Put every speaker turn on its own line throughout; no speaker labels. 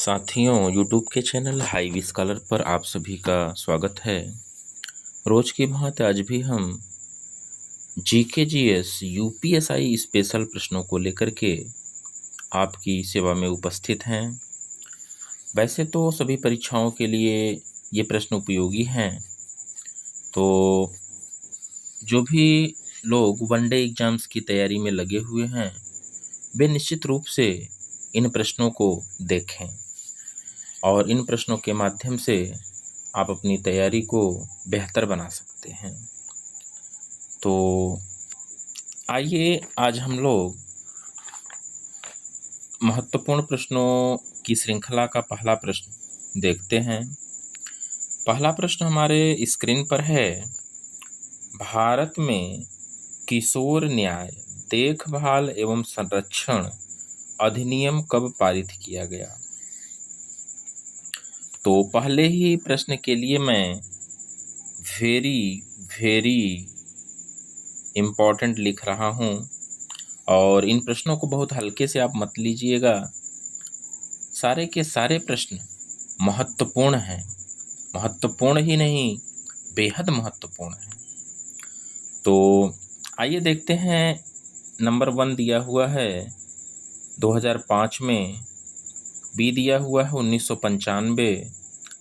साथियों, यूट्यूब के channel heavy scholar पर आप सभी का स्वागत है। रोज की भांति आज भी हम जीके जीएस यूपीएसआई स्पेशल प्रश्नों को लेकर के आपकी सेवा में उपस्थित हैं। वैसे तो सभी परीक्षाओं के लिए ये प्रश्न उपयोगी हैं, तो जो भी लोग वनडे एग्जाम्स की तैयारी में लगे हुए हैं वे निश्चित रूप से इन प्रश्नों को देखें और इन प्रश्नों के माध्यम से आप अपनी तैयारी को बेहतर बना सकते हैं। तो आइए आज हम लोग महत्वपूर्ण प्रश्नों की श्रृंखला का पहला प्रश्न देखते हैं। पहला प्रश्न हमारे स्क्रीन पर है, भारत में किशोर न्याय देखभाल एवं संरक्षण अधिनियम कब पारित किया गया? तो पहले ही प्रश्न के लिए मैं वेरी इम्पॉर्टेंट लिख रहा हूँ और इन प्रश्नों को बहुत हल्के से आप मत लीजिएगा। सारे के सारे प्रश्न महत्वपूर्ण हैं, महत्वपूर्ण ही नहीं बेहद महत्वपूर्ण हैं। तो आइए देखते हैं। नंबर 1 दिया हुआ है 2005 में, बी दिया हुआ है 1995,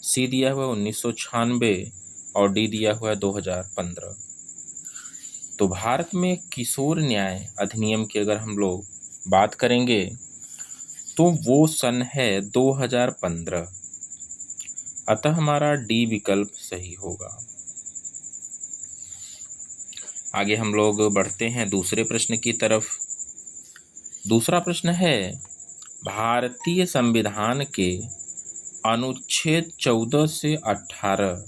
सी दिया हुआ है 1996 और डी दिया हुआ है 2015। तो भारत में किशोर न्याय अधिनियम की अगर हम लोग बात करेंगे तो वो सन है 2015, अतः हमारा डी विकल्प सही होगा। आगे हम लोग बढ़ते हैं दूसरे प्रश्न की तरफ। दूसरा प्रश्न है, भारतीय संविधान के अनुच्छेद 14 से 18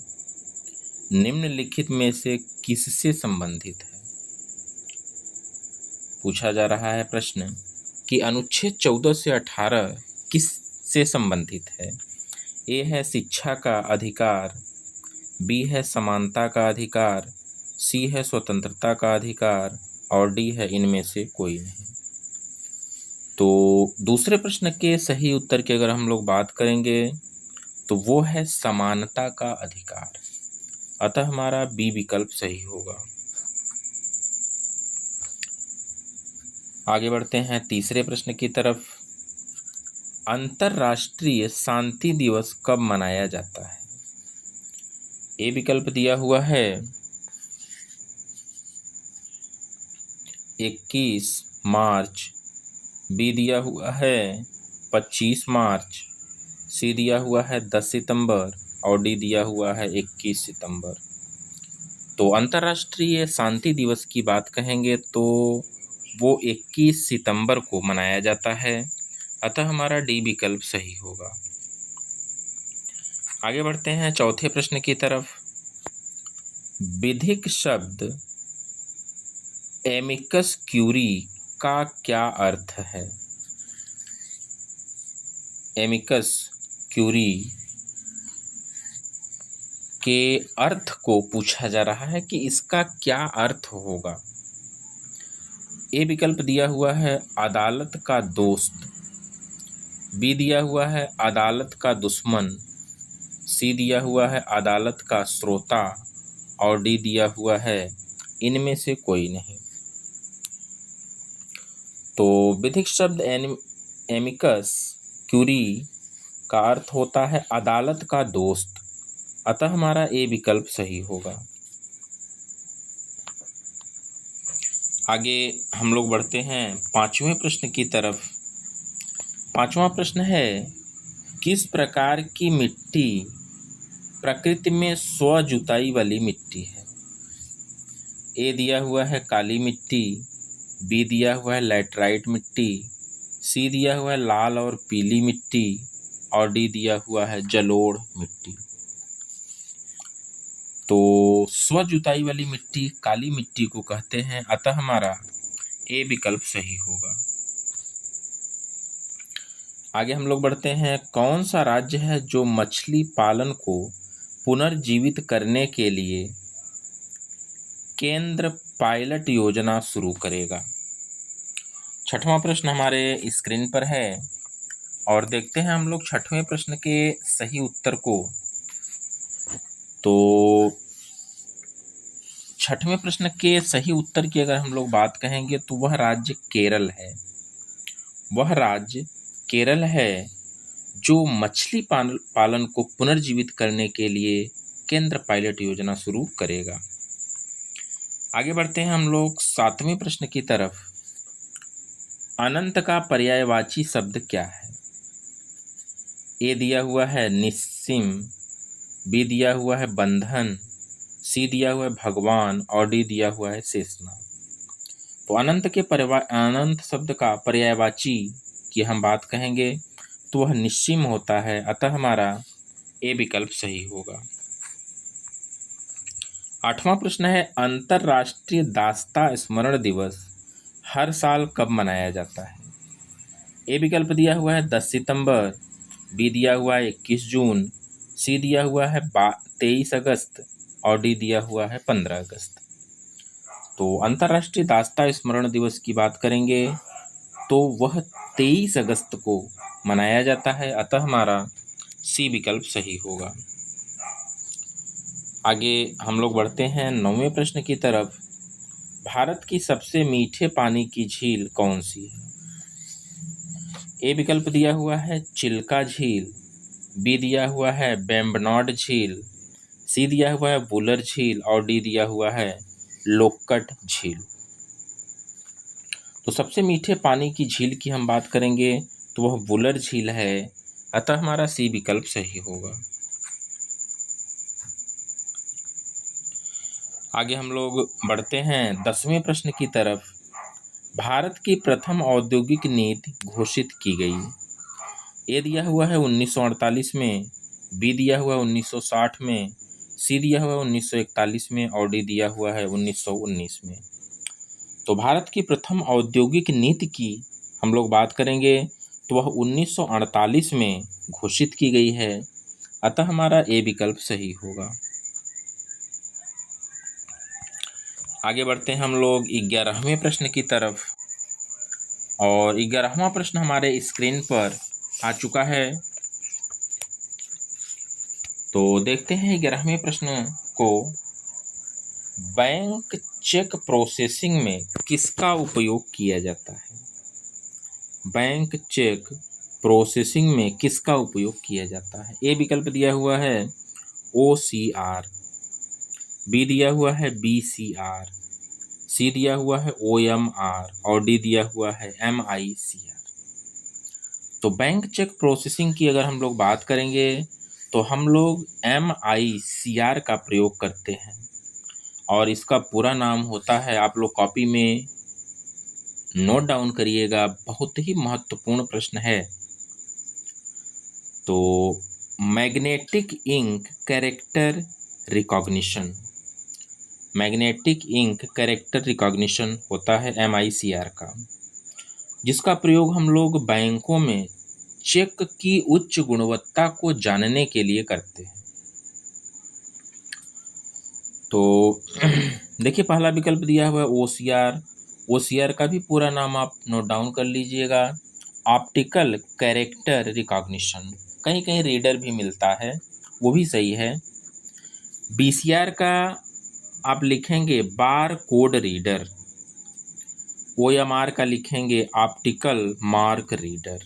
निम्नलिखित में से किससे संबंधित है? पूछा जा रहा है प्रश्न कि अनुच्छेद 14 से 18 किस से संबंधित है। ए है शिक्षा का अधिकार, बी है समानता का अधिकार, सी है स्वतंत्रता का अधिकार और डी है इनमें से कोई नहीं। तो दूसरे प्रश्न के सही उत्तर की अगर हम लोग बात करेंगे तो वो है समानता का अधिकार, अतः हमारा बी विकल्प सही होगा। आगे बढ़ते हैं तीसरे प्रश्न की तरफ। अंतर्राष्ट्रीय शांति दिवस कब मनाया जाता है? ए विकल्प दिया हुआ है 21 मार्च, बी दिया हुआ है 25 मार्च, सी दिया हुआ है 10 सितंबर और डी दिया हुआ है 21 सितंबर। तो अंतर्राष्ट्रीय शांति दिवस की बात कहेंगे तो वो 21 सितंबर को मनाया जाता है, अतः हमारा डी विकल्प सही होगा। आगे बढ़ते हैं चौथे प्रश्न की तरफ। विधिक शब्द एमिकस क्यूरी का क्या अर्थ है? एमिकस क्यूरी के अर्थ को पूछा जा रहा है कि इसका क्या अर्थ होगा। ए विकल्प दिया हुआ है अदालत का दोस्त, बी दिया हुआ है अदालत का दुश्मन, सी दिया हुआ है अदालत का श्रोता और डी दिया हुआ है इनमें से कोई नहीं। तो विधिक शब्द एमिकस क्यूरी का अर्थ होता है अदालत का दोस्त, अतः हमारा ए विकल्प सही होगा। आगे हम लोग बढ़ते हैं पांचवें प्रश्न की तरफ। पांचवा प्रश्न है, किस प्रकार की मिट्टी प्रकृति में स्व जुताई वाली मिट्टी है? ए दिया हुआ है काली मिट्टी, बी दिया हुआ है लैटराइट मिट्टी, सी दिया हुआ है लाल और पीली मिट्टी और डी दिया हुआ है जलोढ़ मिट्टी। तो स्व जुताई वाली मिट्टी काली मिट्टी को कहते हैं, अतः हमारा ए विकल्प सही होगा। आगे हम लोग बढ़ते हैं, कौन सा राज्य है जो मछली पालन को पुनर्जीवित करने के लिए केंद्र पायलट योजना शुरू करेगा? छठवां प्रश्न हमारे स्क्रीन पर है, और देखते हैं हम लोग छठवें प्रश्न के सही उत्तर को। तो छठवें प्रश्न के सही उत्तर की अगर हम लोग बात कहेंगे तो वह राज्य केरल है। वह राज्य केरल है जो मछली पालन को पुनर्जीवित करने के लिए केंद्र पायलट योजना शुरू करेगा। आगे बढ़ते हैं हम लोग सातवें प्रश्न की तरफ। अनंत का पर्यायवाची शब्द क्या है? ए दिया हुआ है निस्सीम, बी दिया हुआ है बंधन, सी दिया हुआ है भगवान और डी दिया हुआ है शेषनाग। तो अनंत शब्द का पर्यायवाची की हम बात कहेंगे तो वह निस्सीम होता है, अतः हमारा ए विकल्प सही होगा। आठवां प्रश्न है अंतर्राष्ट्रीय दास्ता स्मरण दिवस हर साल कब मनाया जाता है? ए विकल्प दिया हुआ है 10 सितंबर, बी दिया हुआ है 21 जून, सी दिया हुआ है 23 अगस्त और डी दिया हुआ है 15 अगस्त। तो अंतर्राष्ट्रीय दास्ता स्मरण दिवस की बात करेंगे तो वह 23 अगस्त को मनाया जाता है, अतः हमारा सी विकल्प सही होगा। आगे हम लोग बढ़ते हैं 9वें प्रश्न की तरफ। भारत की सबसे मीठे पानी की झील कौन सी है? ए विकल्प दिया हुआ है चिल्का झील, बी दिया हुआ है बेम्बनॉड झील, सी दिया हुआ है वुलर झील और डी दिया हुआ है लोक्कट झील। तो सबसे मीठे पानी की झील की हम बात करेंगे तो वह वुलर झील है, अतः हमारा सी विकल्प सही होगा। आगे हम लोग बढ़ते हैं 10वें प्रश्न की तरफ। भारत की प्रथम औद्योगिक नीति घोषित की गई। ए दिया हुआ है 1948 में, बी दिया हुआ है 1960 में, सी दिया हुआ है 1941 में और डी दिया हुआ है 1919 में। तो भारत की प्रथम औद्योगिक नीति की हम लोग बात करेंगे तो वह 1948 में घोषित की गई है, अतः हमारा ए विकल्प सही होगा। आगे बढ़ते हैं हम लोग 11वें प्रश्न की तरफ और 11वां प्रश्न हमारे स्क्रीन पर आ चुका है। तो देखते हैं 11वें प्रश्न को। बैंक चेक प्रोसेसिंग में किसका उपयोग किया जाता है? बैंक चेक प्रोसेसिंग में किसका उपयोग किया जाता है? ए विकल्प दिया हुआ है OCR, बी दिया हुआ है BCR, सी दिया हुआ है OMR और डी दिया हुआ है MICR। तो बैंक चेक प्रोसेसिंग की अगर हम लोग बात करेंगे तो हम लोग MICR का प्रयोग करते हैं और इसका पूरा नाम होता है, आप लोग कॉपी में नोट डाउन करिएगा, बहुत ही महत्वपूर्ण प्रश्न है। तो magnetic ink character recognition, magnetic ink character recognition होता है MICR का, जिसका प्रयोग हम लोग बैंकों में चेक की उच्च गुणवत्ता को जानने के लिए करते हैं। तो देखिए पहला विकल्प दिया हुआ है OCR। OCR का भी पूरा नाम आप नोट डाउन कर लीजिएगा, ऑप्टिकल कैरेक्टर रिकॉग्निशन। कहीं कहीं रीडर भी मिलता है, वो भी सही है। BCR का आप लिखेंगे बार कोड रीडर, OMR का लिखेंगे ऑप्टिकल मार्क रीडर।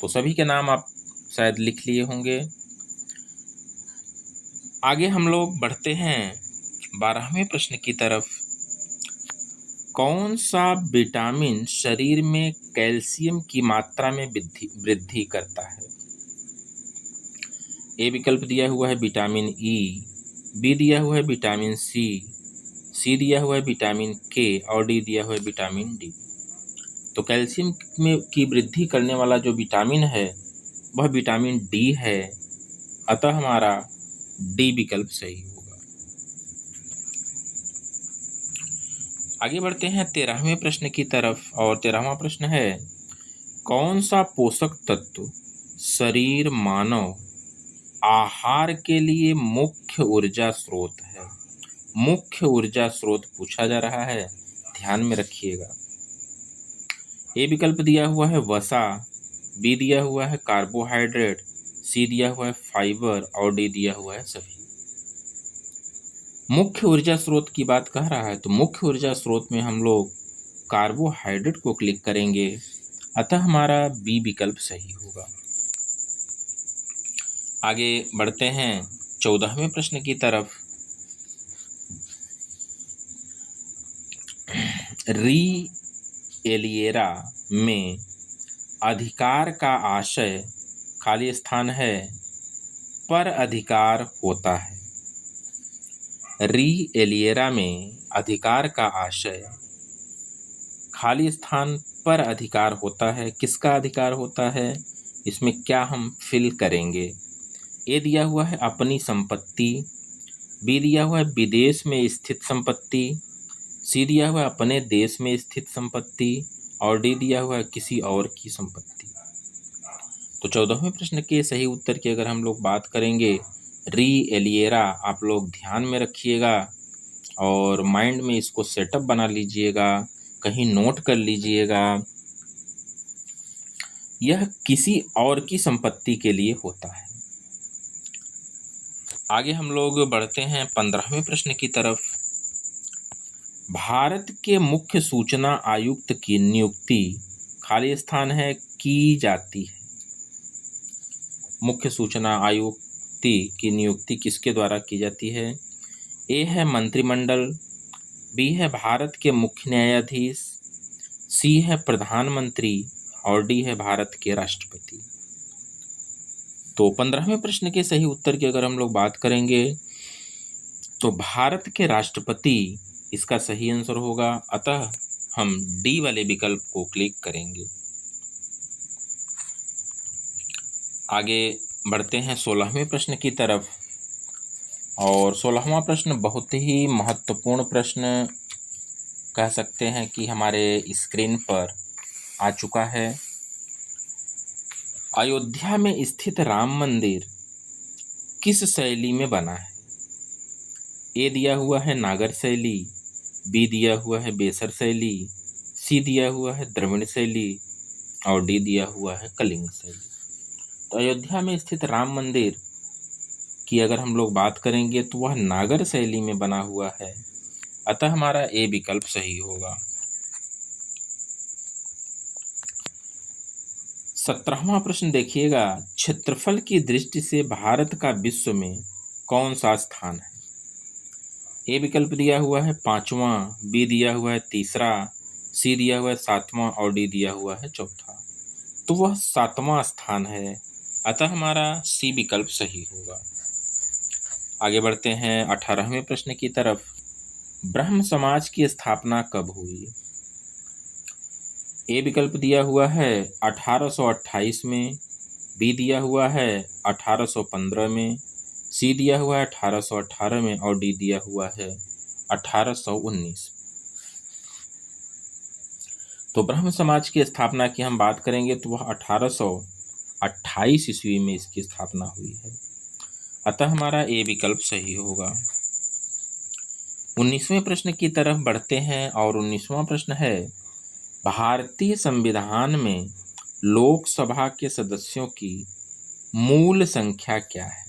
तो सभी के नाम आप शायद लिख लिए होंगे। आगे हम लोग बढ़ते हैं 12वें प्रश्न की तरफ। कौन सा विटामिन शरीर में कैल्शियम की मात्रा में वृद्धि करता है? ए विकल्प दिया हुआ है विटामिन E, बी दिया हुआ है विटामिन सी दिया हुआ है विटामिन K और डी दिया हुआ है विटामिन D। तो कैल्शियम में की वृद्धि करने वाला जो विटामिन है वह विटामिन D है, अतः हमारा डी विकल्प सही होगा। आगे बढ़ते हैं 13वें प्रश्न की तरफ और 13वां प्रश्न है कौन सा पोषक तत्व शरीर मानव आहार के लिए मुख्य ऊर्जा स्रोत है? मुख्य ऊर्जा स्रोत पूछा जा रहा है, ध्यान में रखिएगा। ए विकल्प दिया हुआ है वसा, बी दिया हुआ है कार्बोहाइड्रेट, सी दिया हुआ है फाइबर और डी दिया हुआ है सभी। मुख्य ऊर्जा स्रोत की बात कह रहा है तो मुख्य ऊर्जा स्रोत में हम लोग कार्बोहाइड्रेट को क्लिक करेंगे, अतः हमारा बी विकल्प सही होगा। आगे बढ़ते हैं 14वें प्रश्न की तरफ। री एलिएरा में अधिकार का आशय खाली स्थान है पर अधिकार होता है। री एलिएरा में अधिकार का आशय खाली स्थान पर अधिकार होता है। किसका अधिकार होता है, इसमें क्या हम फिल करेंगे। ए दिया हुआ है अपनी संपत्ति, बी दिया हुआ है विदेश में स्थित संपत्ति, सी दिया हुआ है अपने देश में स्थित संपत्ति और डी दिया हुआ है किसी और की संपत्ति। तो 14वें प्रश्न के सही उत्तर की अगर हम लोग बात करेंगे, री एलिएरा, आप लोग ध्यान में रखिएगा और माइंड में इसको सेटअप बना लीजिएगा, कहीं नोट कर लीजिएगा। यह किसी और की संपत्ति के लिए होता है। आगे हम लोग बढ़ते हैं 15वें प्रश्न की तरफ। भारत के मुख्य सूचना आयुक्त की नियुक्ति खाली स्थान है की जाती है। मुख्य सूचना आयुक्त की नियुक्ति किसके द्वारा की जाती है। ए है मंत्रिमंडल, बी है भारत के मुख्य न्यायाधीश, सी है प्रधानमंत्री और डी है भारत के राष्ट्रपति। तो 15वें प्रश्न के सही उत्तर की अगर हम लोग बात करेंगे तो भारत के राष्ट्रपति इसका सही आंसर होगा, अतः हम डी वाले विकल्प को क्लिक करेंगे। आगे बढ़ते हैं 16वें प्रश्न की तरफ और 16वां प्रश्न बहुत ही महत्वपूर्ण प्रश्न कह सकते हैं कि हमारे स्क्रीन पर आ चुका है। अयोध्या में स्थित राम मंदिर किस शैली में बना है। ए दिया हुआ है नागर शैली, बी दिया हुआ है बेसर शैली, सी दिया हुआ है द्रविड़ शैली और डी दिया हुआ है कलिंग शैली। तो अयोध्या में स्थित राम मंदिर की अगर हम लोग बात करेंगे तो वह नागर शैली में बना हुआ है, अतः हमारा ए विकल्प सही होगा। 17वां प्रश्न देखिएगा, क्षेत्रफल की दृष्टि से भारत का विश्व में कौन सा स्थान है। ए विकल्प दिया हुआ है 5वां, बी दिया हुआ है 3रा, सी दिया हुआ है 7वां और डी दिया हुआ है 4था। तो वह 7वां स्थान है, अतः हमारा सी विकल्प सही होगा। आगे बढ़ते हैं 18वें प्रश्न की तरफ। ब्रह्म समाज की स्थापना कब हुई। ए विकल्प दिया हुआ है 1828 में, बी दिया हुआ है 1815 में, सी दिया हुआ है 1818 में और डी दिया हुआ है 1819। तो ब्रह्म समाज की स्थापना की हम बात करेंगे तो वह 1828 ईस्वी में इसकी स्थापना हुई है, अतः हमारा ए विकल्प सही होगा। 19वें प्रश्न की तरफ बढ़ते हैं और 19वां प्रश्न है, भारतीय संविधान में लोकसभा के सदस्यों की मूल संख्या क्या है।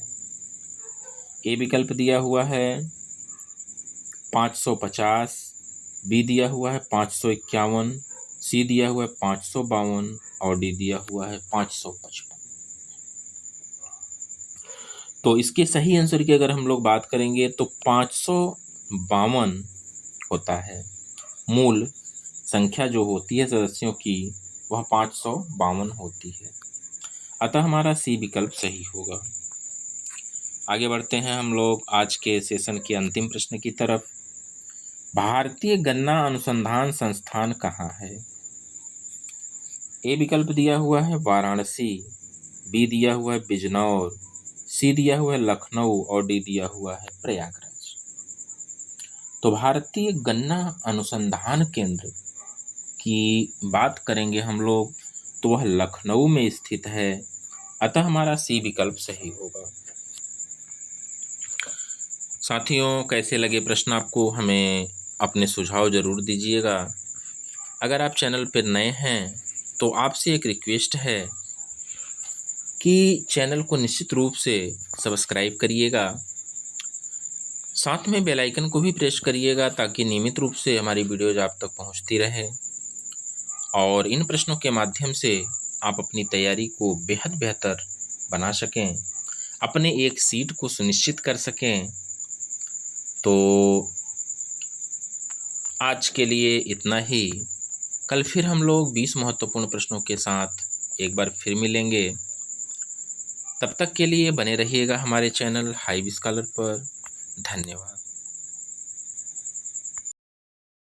ए विकल्प दिया हुआ है 550, बी दिया हुआ है 551, सी दिया हुआ है 552 और डी दिया हुआ है 555। तो इसके सही आंसर की अगर हम लोग बात करेंगे तो 552 होता है। मूल संख्या जो होती है सदस्यों की वह 552 होती है, अतः हमारा सी विकल्प सही होगा। आगे बढ़ते हैं हम लोग आज के सेशन के अंतिम प्रश्न की तरफ। भारतीय गन्ना अनुसंधान संस्थान कहाँ है। ए विकल्प दिया हुआ है वाराणसी, बी दिया हुआ है बिजनौर, सी दिया हुआ है लखनऊ और डी दिया हुआ है प्रयागराज। तो भारतीय गन्ना अनुसंधान केंद्र की बात करेंगे हम लोग तो वह लखनऊ में स्थित है, अतः हमारा सी विकल्प सही होगा। साथियों, कैसे लगे प्रश्न आपको, हमें अपने सुझाव ज़रूर दीजिएगा। अगर आप चैनल पर नए हैं तो आपसे एक रिक्वेस्ट है कि चैनल को निश्चित रूप से सब्सक्राइब करिएगा, साथ में बेल आइकन को भी प्रेस करिएगा ताकि नियमित रूप से हमारी वीडियोज आप तक पहुंचती रहे और इन प्रश्नों के माध्यम से आप अपनी तैयारी को बेहद बेहतर बना सकें, अपने एक सीट को सुनिश्चित कर सकें। तो आज के लिए इतना ही। कल फिर हम लोग 20 महत्वपूर्ण प्रश्नों के साथ एक बार फिर मिलेंगे। तब तक के लिए बने रहिएगा हमारे चैनल हाईव स्कॉलर पर। धन्यवाद।